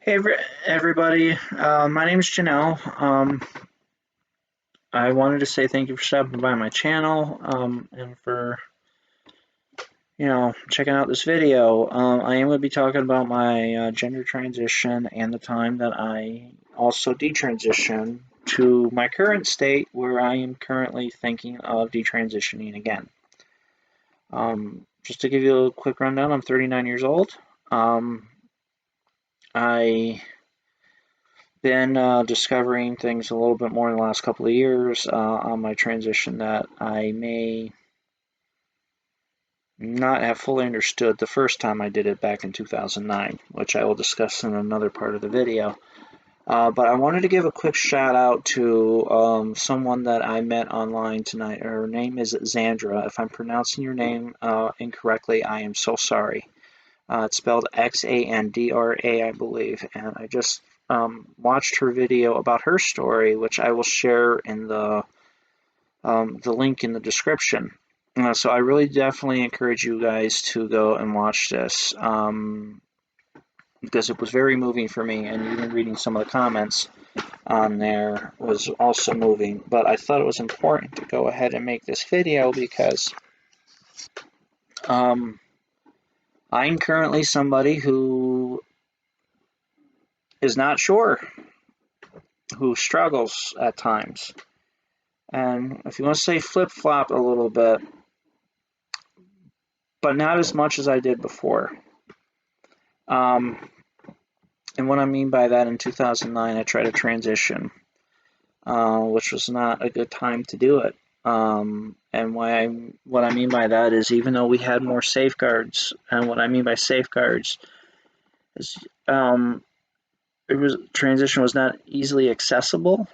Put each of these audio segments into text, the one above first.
Hey everybody, my name is Janelle. I wanted to say thank you for stopping by my channel and for checking out this video. I am going to be talking about my gender transition and the time that I also detransition to my current state where I am currently thinking of detransitioning again. Just to give you a quick rundown, I'm 39 years old. I been discovering things a little bit more in the last couple of years on my transition that I may not have fully understood the first time I did it back in 2009, which I will discuss in another part of the video. But I wanted to give a quick shout out to someone that I met online tonight. Her name is Xandra. If I'm pronouncing your name incorrectly, I am so sorry. It's spelled Xandra, I believe, and I just watched her video about her story, which I will share in the link in the description. So I really definitely encourage you guys to go and watch this because it was very moving for me, and even reading some of the comments on there was also moving. But I thought it was important to go ahead and make this video because I'm currently somebody who is not sure, who struggles at times. And if you want to say flip-flop a little bit, but not as much as I did before. And what I mean by that, in 2009, I tried to transition, which was not a good time to do it. And what I mean by that is, even though we had more safeguards, and what I mean by safeguards is, transition was not easily accessible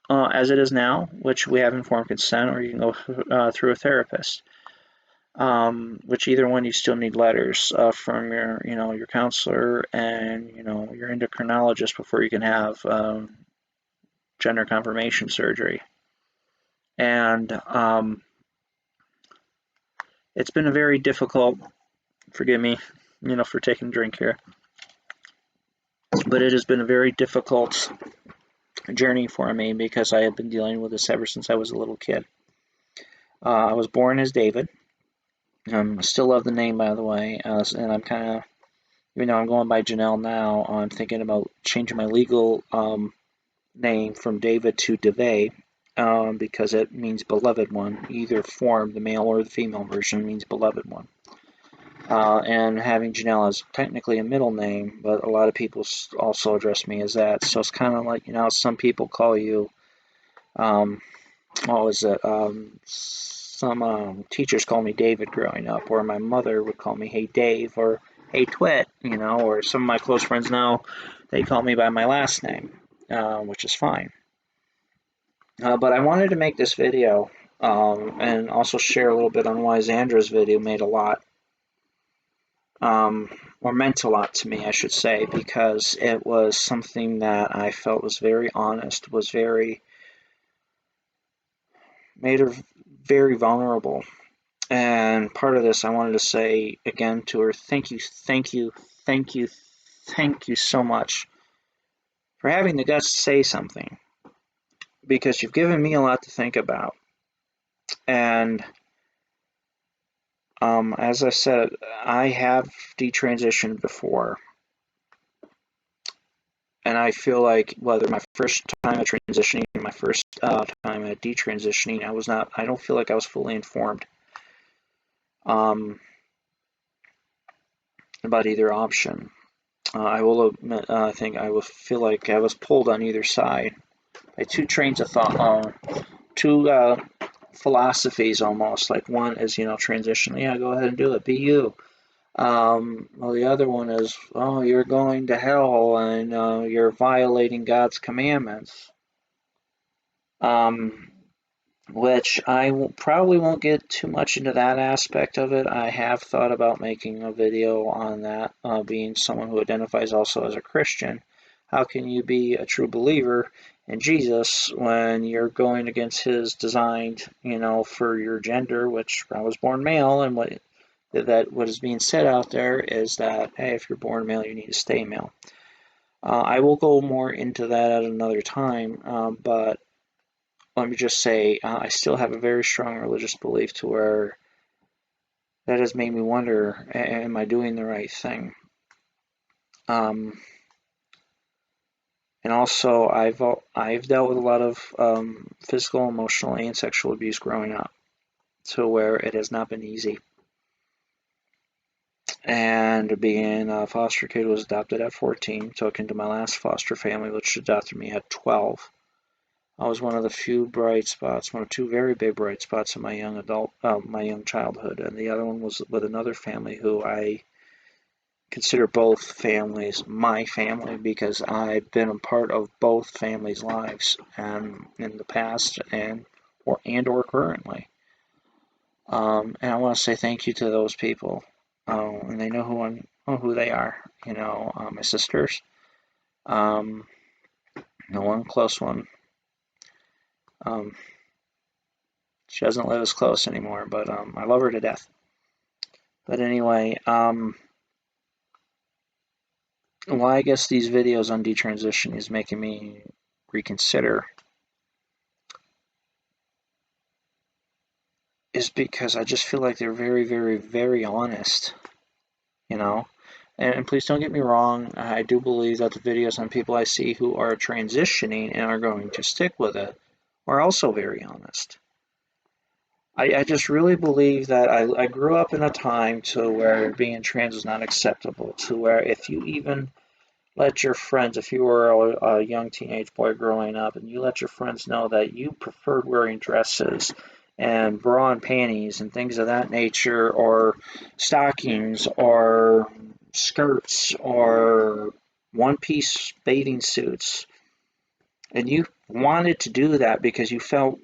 as it is now, which we have informed consent, or you can go through a therapist. Which either one you still need letters from your counselor and your endocrinologist before you can have gender confirmation surgery. And it's been a very difficult, forgive me, for taking a drink here, but it has been a very difficult journey for me because I have been dealing with this ever since I was a little kid. I was born as David. I still love the name, by the way, and I'm kind of, even though I'm going by Janelle now, I'm thinking about changing my legal name from David to Deve, because it means beloved one. Either form, the male or the female version, means beloved one. And having Janelle as technically a middle name, but a lot of people also address me as that. So it's kind of like, some people call you, what was it? Some teachers call me David growing up, or my mother would call me Hey Dave, or Hey Twit, or some of my close friends now, they call me by my last name, which is fine. But I wanted to make this video and also share a little bit on why Xandra's video made a lot, or meant a lot to me, I should say, because it was something that I felt was very honest, made her very vulnerable. And part of this, I wanted to say again to her, thank you, thank you, thank you, thank you so much for having the guts to say something, because you've given me a lot to think about. And as I said, I have detransitioned before, and I feel like whether my first time at transitioning or my first time at detransitioning, I don't feel like I was fully informed about either option. I will admit, I think I will feel like I was pulled on either side by two trains of thought, two philosophies almost. Like, one is, transition, yeah, go ahead and do it, be you. Well, the other one is, oh, you're going to hell and you're violating God's commandments. Which probably won't get too much into that aspect of it. I have thought about making a video on that, being someone who identifies also as a Christian. How can you be a true believer in Jesus when you're going against his design, for your gender, which I was born male, and what is being said out there is that, hey, if you're born male, you need to stay male. I will go more into that at another time, but let me just say I still have a very strong religious belief to where that has made me wonder, am I doing the right thing? Um, and also, I've dealt with a lot of physical, emotional, and sexual abuse growing up, to where it has not been easy. And being a foster kid, was adopted at 14, took into my last foster family, which adopted me at 12. I was one of the few bright spots, one of two very big bright spots in my young childhood, and the other one was with another family who I consider both families my family because I've been a part of both families' lives, and in the past and or currently. And I want to say thank you to those people, and they know who they are. My sisters, um, the one close one. Um, she doesn't live as close anymore, but I love her to death. But anyway, why I guess these videos on detransition is making me reconsider is because I just feel like they're very, very, very honest, you know? And please don't get me wrong, I do believe that the videos on people I see who are transitioning and are going to stick with it are also very honest. I just really believe that I grew up in a time to where being trans was not acceptable, to where if you even let your friends, if you were a young teenage boy growing up and you let your friends know that you preferred wearing dresses and bra and panties and things of that nature, or stockings or skirts or one piece bathing suits, and you wanted to do that because you felt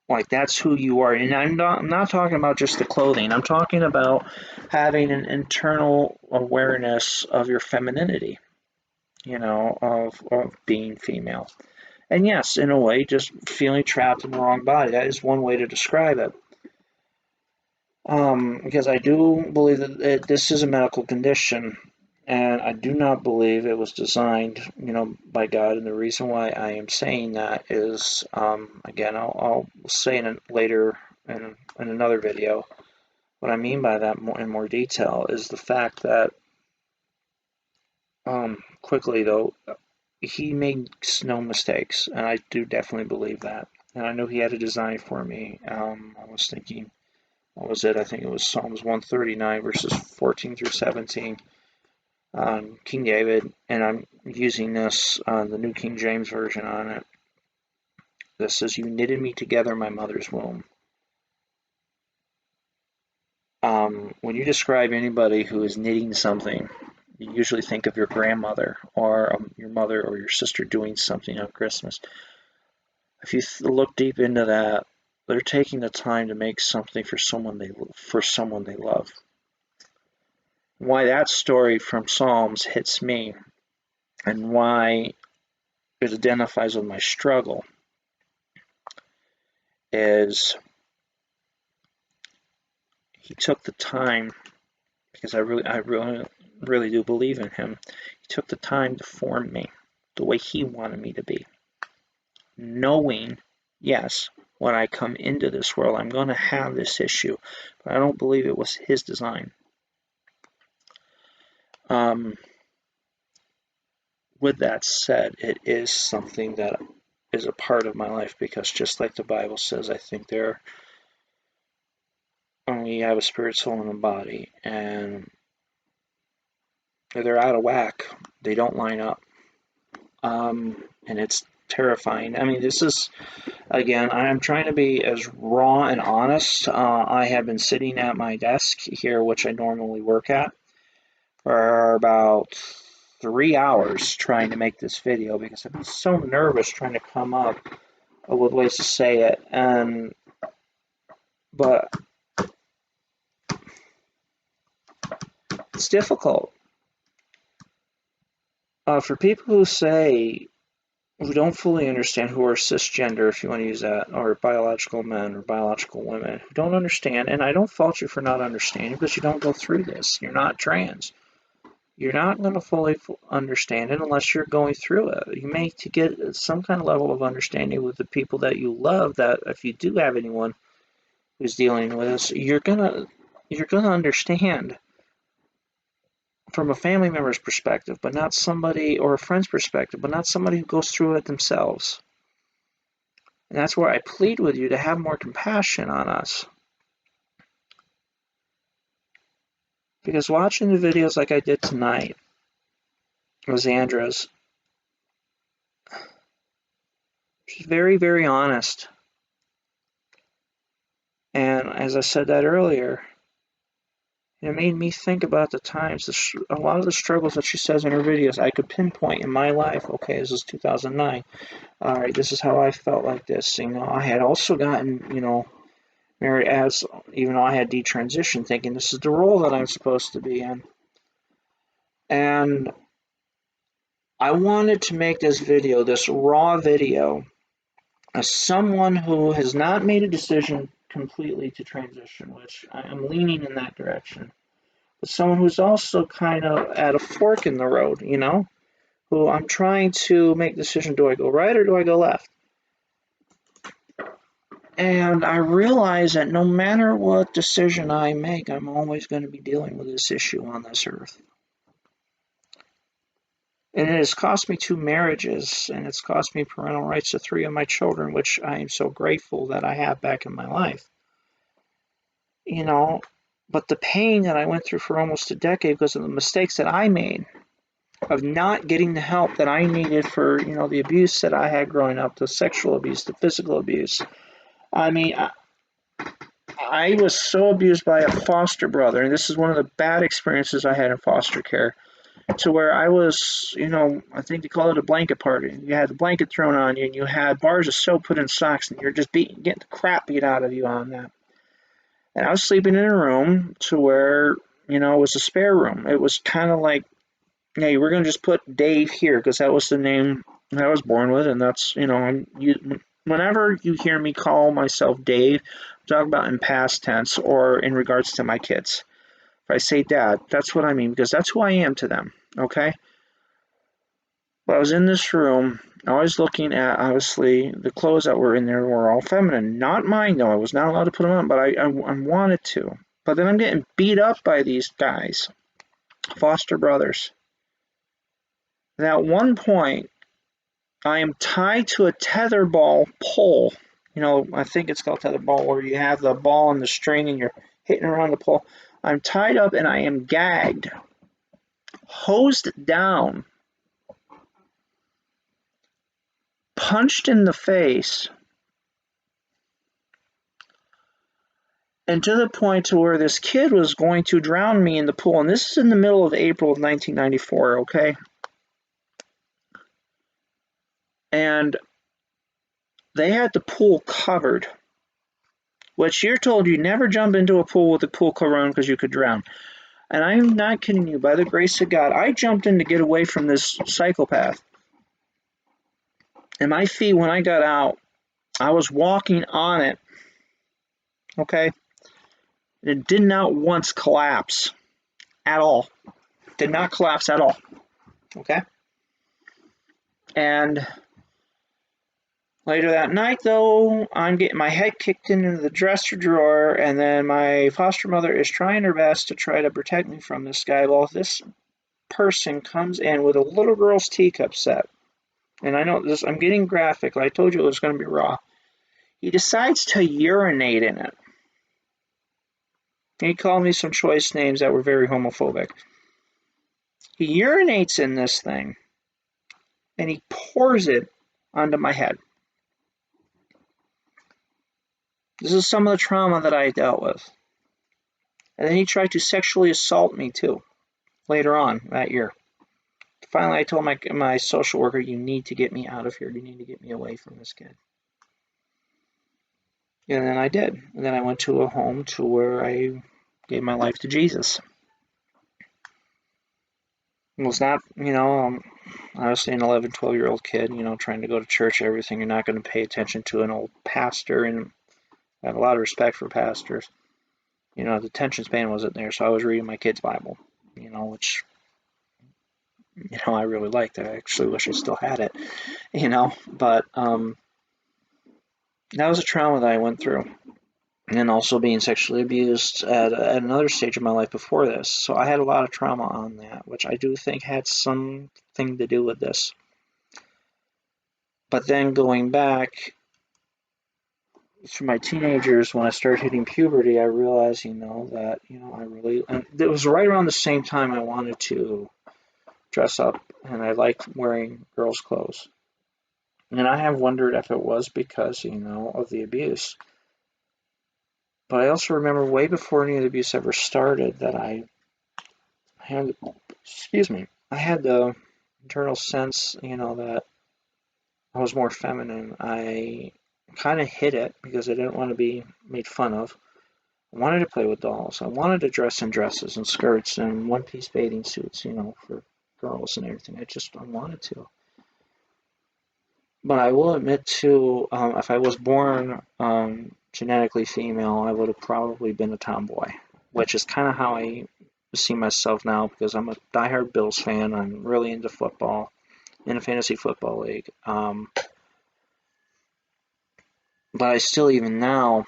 like that's who you are. And I'm not talking about just the clothing, I'm talking about having an internal awareness of your femininity, of being female. And yes, in a way, just feeling trapped in the wrong body. That is one way to describe it. Because I do believe that this is a medical condition, and I do not believe it was designed, by God. And the reason why I am saying that is, again, I'll say later in another video. What I mean by that in more detail is the fact that, quickly though, he makes no mistakes, and I do definitely believe that. And I know he had a design for me. I was thinking, what was it? I think it was Psalms 139, verses 14 through 17, King David, and I'm using this, the New King James Version on it. This says, "You knitted me together in my mother's womb." When you describe anybody who is knitting something, you usually think of your grandmother or your mother or your sister doing something on Christmas. If you look deep into that, they're taking the time to make something for someone they love. Why that story from Psalms hits me, and why it identifies with my struggle, is he took the time, because I really do believe in him. He took the time to form me the way he wanted me to be, knowing, yes, when I come into this world, I'm going to have this issue, but I don't believe it was his design. Um, with that said, it is something that is a part of my life, because just like the Bible says, I think we have a spirit, soul, and a body, and if they're out of whack, they don't line up. And it's terrifying. I mean, this is, again, I'm trying to be as raw and honest. I have been sitting at my desk here, which I normally work at, for about 3 hours trying to make this video, because I've been so nervous trying to come up with ways to say it. But it's difficult. For people who don't fully understand, who are cisgender, if you want to use that, or biological men or biological women, who don't understand, and I don't fault you for not understanding, because you don't go through this. You're not trans. you're not going to fully understand it unless you're going through it. You may to get some kind of level of understanding with the people that you love, that if you do have anyone who's dealing with this, you're gonna understand from a family member's perspective, but not somebody, or a friend's perspective, but not somebody who goes through it themselves. And that's where I plead with you to have more compassion on us. Because watching the videos like I did tonight with Xandra's, she's very, very honest. And as I said that earlier, it made me think about the times, a lot of the struggles that she says in her videos, I could pinpoint in my life. Okay, this is 2009. All right, this is how I felt like this. I had also gotten, married as, even though I had detransition, thinking this is the role that I'm supposed to be in. And I wanted to make this video, this raw video, as someone who has not made a decision completely to transition, which I'm leaning in that direction, but someone who's also kind of at a fork in the road, who I'm trying to make the decision, do I go right or do I go left? And I realize that no matter what decision I make, I'm always going to be dealing with this issue on this earth. And it has cost me 2 marriages, and it's cost me parental rights to 3 of my children, which I am so grateful that I have back in my life. But the pain that I went through for almost a decade because of the mistakes that I made, of not getting the help that I needed for, the abuse that I had growing up, the sexual abuse, the physical abuse. I mean, I was so abused by a foster brother, and this is one of the bad experiences I had in foster care, to where I was, I think they call it a blanket party. You had the blanket thrown on you, and you had bars of soap put in socks, and you're just getting the crap beat out of you on that. And I was sleeping in a room to where, it was a spare room. It was kind of like, hey, we're going to just put Dave here because that was the name that I was born with, and that's, whenever you hear me call myself Dave, I'm talking about in past tense or in regards to my kids. If I say dad, that's what I mean, because that's who I am to them, okay? But I was in this room, I was looking at, obviously, the clothes that were in there were all feminine. Not mine, though. I was not allowed to put them on, but I wanted to. But then I'm getting beat up by these guys, foster brothers. And at one point, I am tied to a tetherball pole. I think it's called tetherball, where you have the ball and the string and you're hitting around the pole. I'm tied up and I am gagged, hosed down, punched in the face, and to the point to where this kid was going to drown me in the pool. And this is in the middle of April of 1994, okay? And they had the pool covered, which you're told you never jump into a pool with the pool cover on because you could drown. And I'm not kidding you, by the grace of God, I jumped in to get away from this psychopath. And my feet, when I got out, I was walking on it, okay? It did not once collapse at all. Did not collapse at all, okay? And later that night, though, I'm getting my head kicked into the dresser drawer, and then my foster mother is trying her best to try to protect me from this guy. Well, this person comes in with a little girl's teacup set. And I know this, I'm getting graphic. Like I told you, it was going to be raw. He decides to urinate in it. He called me some choice names that were very homophobic. He urinates in this thing, and he pours it onto my head. This is some of the trauma that I dealt with. And then he tried to sexually assault me, too, later on that year. Finally, I told my social worker, you need to get me out of here. You need to get me away from this kid. And then I did. And then I went to a home to where I gave my life to Jesus. It was not, obviously an 11, 12-year-old kid, trying to go to church, everything. You're not going to pay attention to an old pastor, and I have a lot of respect for pastors. The attention span wasn't there, so I was reading my kid's Bible, which I really liked. I actually wish I still had it, but that was a trauma that I went through. And also being sexually abused at another stage of my life before this. So I had a lot of trauma on that, which I do think had something to do with this. But then going back through my teenagers, when I started hitting puberty, I realized, that, I really, and it was right around the same time I wanted to dress up and I liked wearing girls' clothes. And I have wondered if it was because, of the abuse. But I also remember way before any of the abuse ever started that I had, excuse me, I had the internal sense, that I was more feminine. I kind of hid it because I didn't want to be made fun of. I wanted to play with dolls. I wanted to dress in dresses and skirts and one-piece bathing suits, for girls and everything. I wanted to. But I will admit too, if I was born genetically female, I would have probably been a tomboy, which is kind of how I see myself now because I'm a diehard Bills fan. I'm really into football in a fantasy football league. But I still, even now,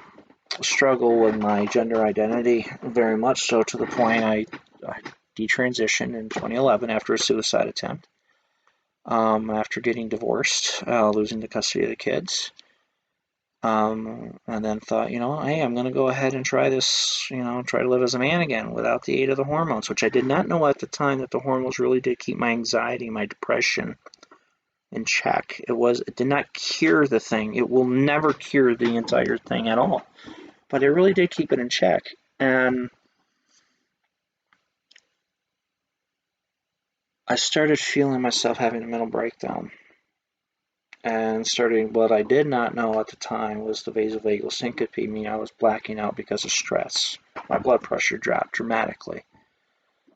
struggle with my gender identity very much so to the point I detransitioned in 2011 after a suicide attempt. After getting divorced, losing the custody of the kids. And then thought, hey, I'm going to go ahead and try this, try to live as a man again without the aid of the hormones, which I did not know at the time that the hormones really did keep my anxiety, my depression in check. It did not cure the thing. It will never cure the entire thing at all. But it really did keep it in check. And I started feeling myself having a mental breakdown. And starting, what I did not know at the time was the vasovagal syncope, meaning I was blacking out because of stress. My blood pressure dropped dramatically.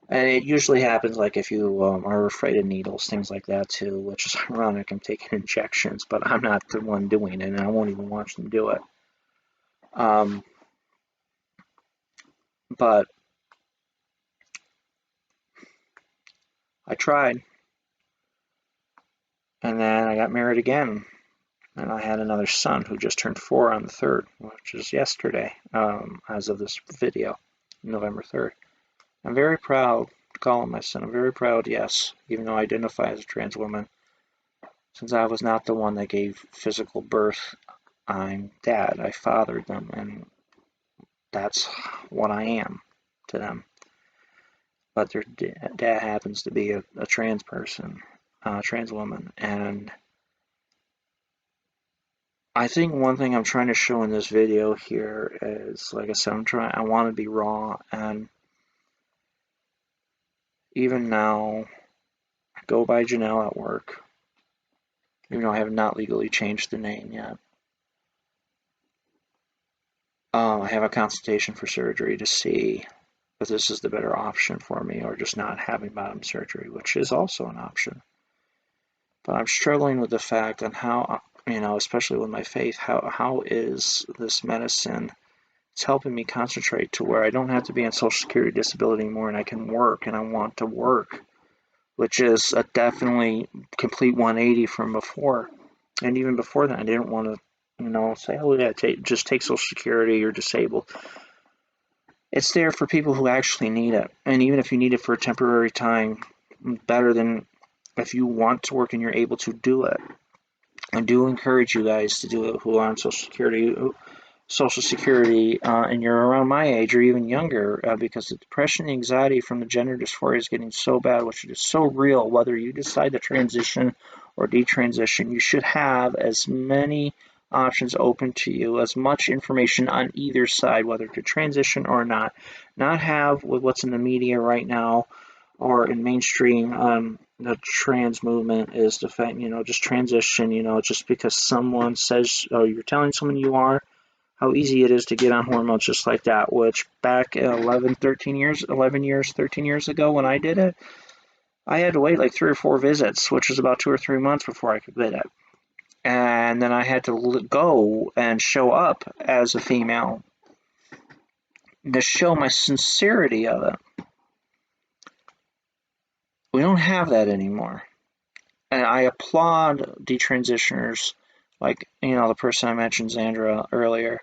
And it usually happens like if you are afraid of needles, things like that too, which is ironic. I'm taking injections, but I'm not the one doing it, and I won't even watch them do it. But I tried, and then I got married again, and I had another son who just turned 4 on the 3rd, which is yesterday, as of this video, November 3rd. I'm very proud to call him my son. I'm very proud, yes, even though I identify as a trans woman. Since I was not the one that gave physical birth, I'm dad. I fathered them, and that's what I am to them. But their dad happens to be a trans person, a trans woman, and I think one thing I'm trying to show in this video here is, like I said, I want to be raw, and even now, I go by Janelle at work, even though I have not legally changed the name yet. I have a consultation for surgery to see if this is the better option for me or just not having bottom surgery, which is also an option. But I'm struggling with the fact on how, especially with my faith, how is this medicine, it's helping me concentrate to where I don't have to be on Social Security disability anymore and I can work and I want to work, which is a definitely complete 180 from before. And even before that, I didn't want to, say, oh yeah, just take Social Security, you're disabled. It's there for people who actually need it. And even if you need it for a temporary time, better than if you want to work and you're able to do it. I do encourage you guys to do it who are on Social Security, and you're around my age or even younger, because the depression and anxiety from the gender dysphoria is getting so bad, which is so real. Whether you decide to transition or detransition, you should have as many options open to you, as much information on either side, whether to transition or not. Not have with what's in the media right now or in mainstream, the trans movement is the fact, just transition, just because someone says, oh, you're telling someone you are, how easy it is to get on hormones just like that, which back 13 years ago when I did it, I had to wait like 3 or 4 visits, which was about 2 or 3 months before I could get it. And then I had to go and show up as a female to show my sincerity of it. We don't have that anymore. And I applaud detransitioners like, the person I mentioned, Xandra, earlier,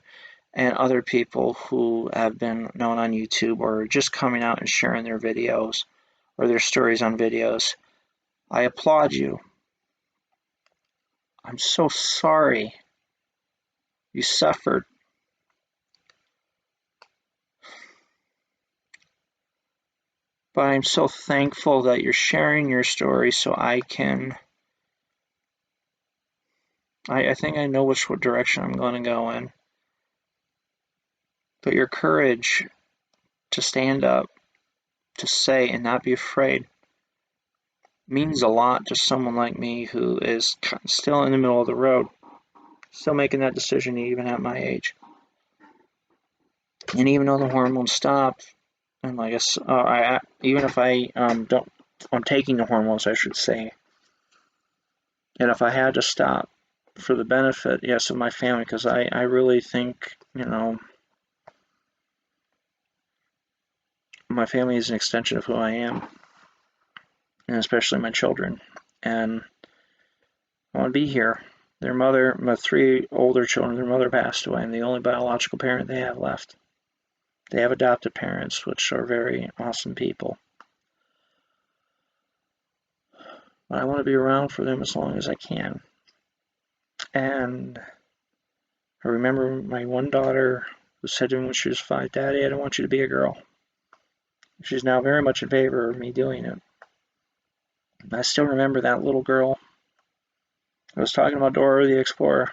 and other people who have been known on YouTube or just coming out and sharing their videos or their stories on videos. I applaud you. I'm so sorry you suffered. But I'm so thankful that you're sharing your story so I can. I think I know which direction I'm going to go in. But your courage to stand up, to say, and not be afraid means a lot to someone like me who is still in the middle of the road, still making that decision even at my age. And even though the hormones stop, and like even if I'm taking the hormones, I should say, and if I had to stop for the benefit, yes, of my family, because I really think, my family is an extension of who I am, and especially my children. And I want to be here. Their mother, my three older children, their mother passed away. I'm the only biological parent they have left. They have adopted parents, which are very awesome people. But I want to be around for them as long as I can. And I remember my one daughter who said to me when she was 5, "Daddy, I don't want you to be a girl." She's now very much in favor of me doing it. I still remember that little girl. I was talking about Dora the Explorer.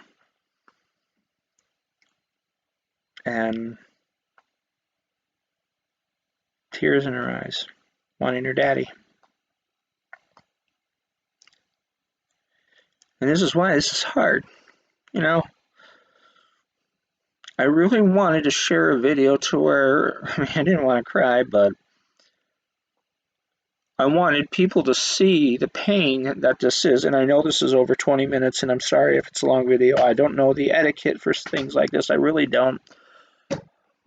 And tears in her eyes, wanting her daddy. And this is why this is hard. I really wanted to share a video to where, I didn't want to cry, but I wanted people to see the pain that this is. And I know this is over 20 minutes, and I'm sorry if it's a long video. I don't know the etiquette for things like this. I really don't.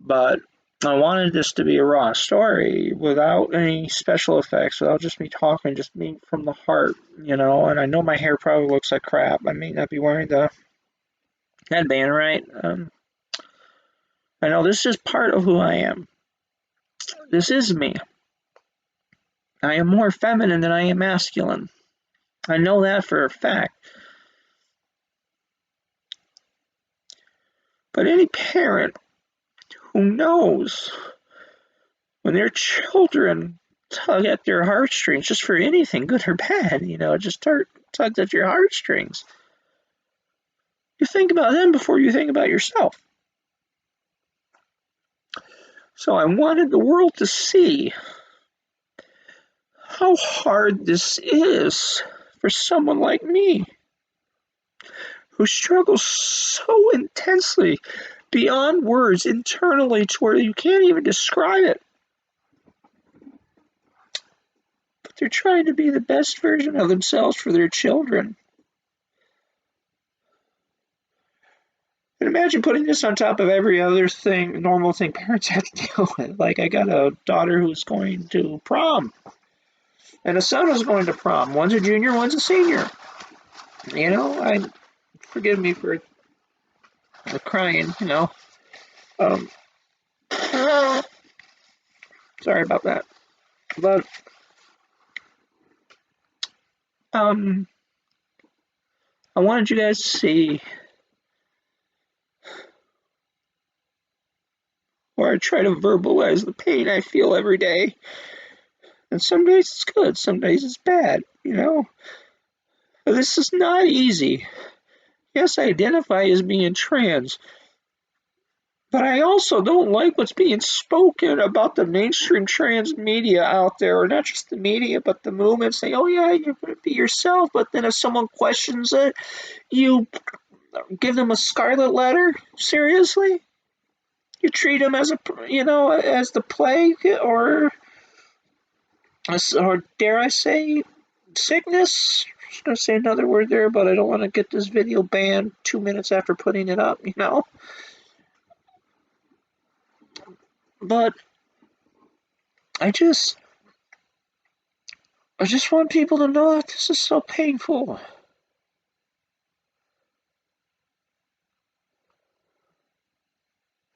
But I wanted this to be a raw story without any special effects, without just me talking, just me from the heart, And I know my hair probably looks like crap. I may not be wearing the headband right. I know this is part of who I am. This is me. I am more feminine than I am masculine. I know that for a fact. But any parent who knows when their children tug at their heartstrings, just for anything, good or bad, just tugs at your heartstrings. You think about them before you think about yourself. So I wanted the world to see how hard this is for someone like me, who struggles so intensely beyond words internally to where you can't even describe it. But they're trying to be the best version of themselves for their children. And imagine putting this on top of every other thing, normal thing parents have to deal with. Like, I got a daughter who's going to prom, and a son who's going to prom. One's a junior, one's a senior. Forgive me for crying, Sorry about that. But, I wanted you guys to see where I try to verbalize the pain I feel every day. And some days it's good, some days it's bad, But this is not easy. Yes, I identify as being trans, but I also don't like what's being spoken about the mainstream trans media out there, or not just the media, but the movement saying, "Oh yeah, you're going to be yourself," but then if someone questions it, you give them a scarlet letter? Seriously? You treat them as as the plague, or dare I say, sickness? I was going to say another word there, but I don't want to get this video banned 2 minutes after putting it up, But I just I just want people to know that this is so painful.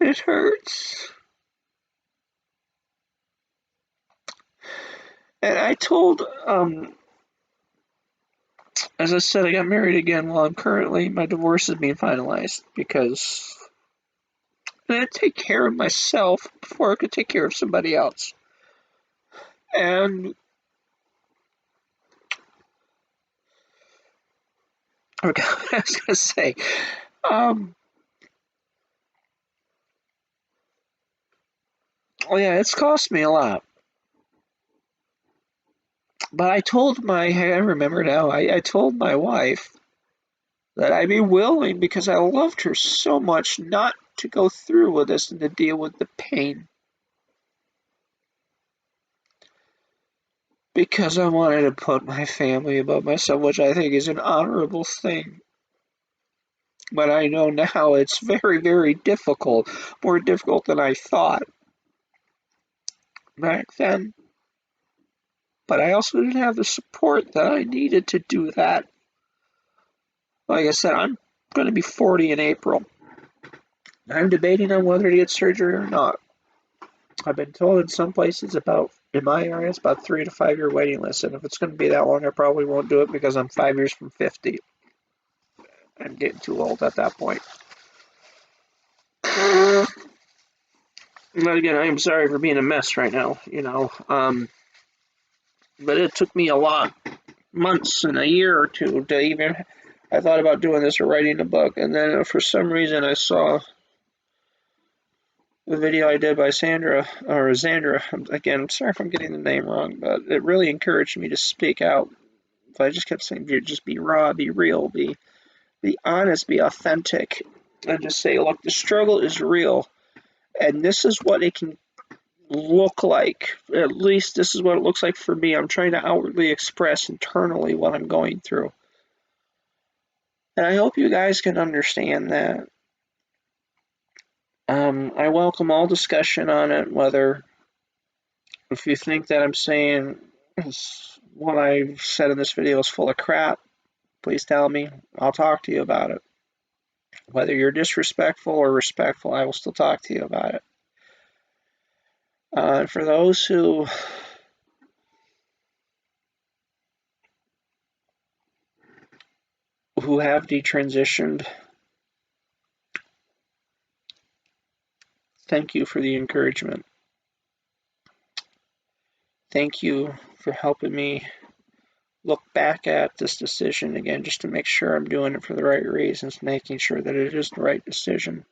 It hurts. And I told, as I said, I got married again while my divorce is being finalized because I had to take care of myself before I could take care of somebody else. And I was going to say, um, well, yeah, it's cost me a lot. But I remember now, I told my wife that I'd be willing because I loved her so much not to go through with this and to deal with the pain. Because I wanted to put my family above myself, which I think is an honorable thing. But I know now it's very, very difficult, more difficult than I thought back then. But I also didn't have the support that I needed to do that. Like I said, I'm going to be 40 in April. I'm debating on whether to get surgery or not. I've been told in some places in my area, it's about 3 to 5 year waiting list. And if it's going to be that long, I probably won't do it because I'm 5 years from 50. I'm getting too old at that point. But again, I am sorry for being a mess right now, but it took me a lot, months and a year or two to even. I thought about doing this or writing a book, and then for some reason I saw the video I did by Xandra. Again, I'm sorry if I'm getting the name wrong, but it really encouraged me to speak out. I just kept saying, just be raw, be real, be honest, be authentic, and just say, look, the struggle is real, and this is what it can look like. At least this is what it looks like for me. I'm trying to outwardly express internally what I'm going through. And I hope you guys can understand that. I welcome all discussion on it, whether if you think that I'm saying what I've said in this video is full of crap, please tell me. I'll talk to you about it. Whether you're disrespectful or respectful, I will still talk to you about it. For those who have detransitioned, thank you for the encouragement. Thank you for helping me look back at this decision again just to make sure I'm doing it for the right reasons, making sure that it is the right decision.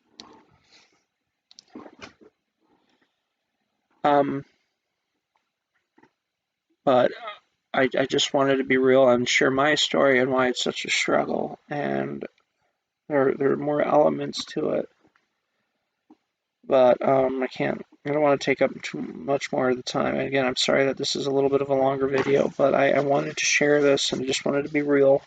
But I just wanted to be real and share my story and why it's such a struggle. And there are more elements to it. But I don't want to take up too much more of the time. And again, I'm sorry that this is a little bit of a longer video, but I wanted to share this and just wanted to be real.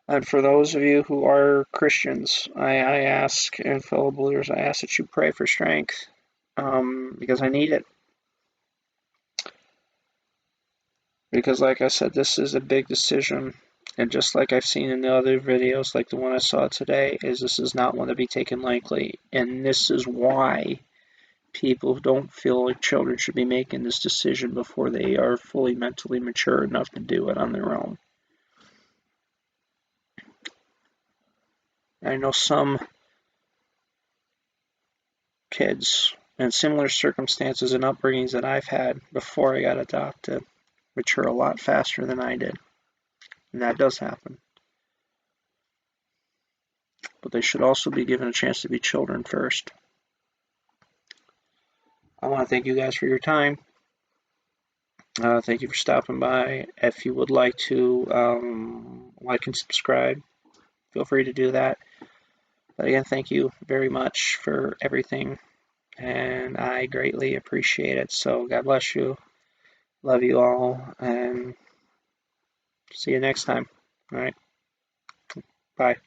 And for those of you who are Christians, I ask, and fellow believers, I ask that you pray for strength because I need it. Because like I said, this is a big decision. And just like I've seen in the other videos, like the one I saw today, this is not one to be taken lightly. And this is why people don't feel like children should be making this decision before they are fully mentally mature enough to do it on their own. I know some kids in similar circumstances and upbringings that I've had before I got adopted mature a lot faster than I did. And that does happen. But they should also be given a chance to be children first. I want to thank you guys for your time. Thank you for stopping by. If you would like to like and subscribe, feel free to do that. But again, thank you very much for everything, and I greatly appreciate it. So God bless you. Love you all, and see you next time. All right. Bye.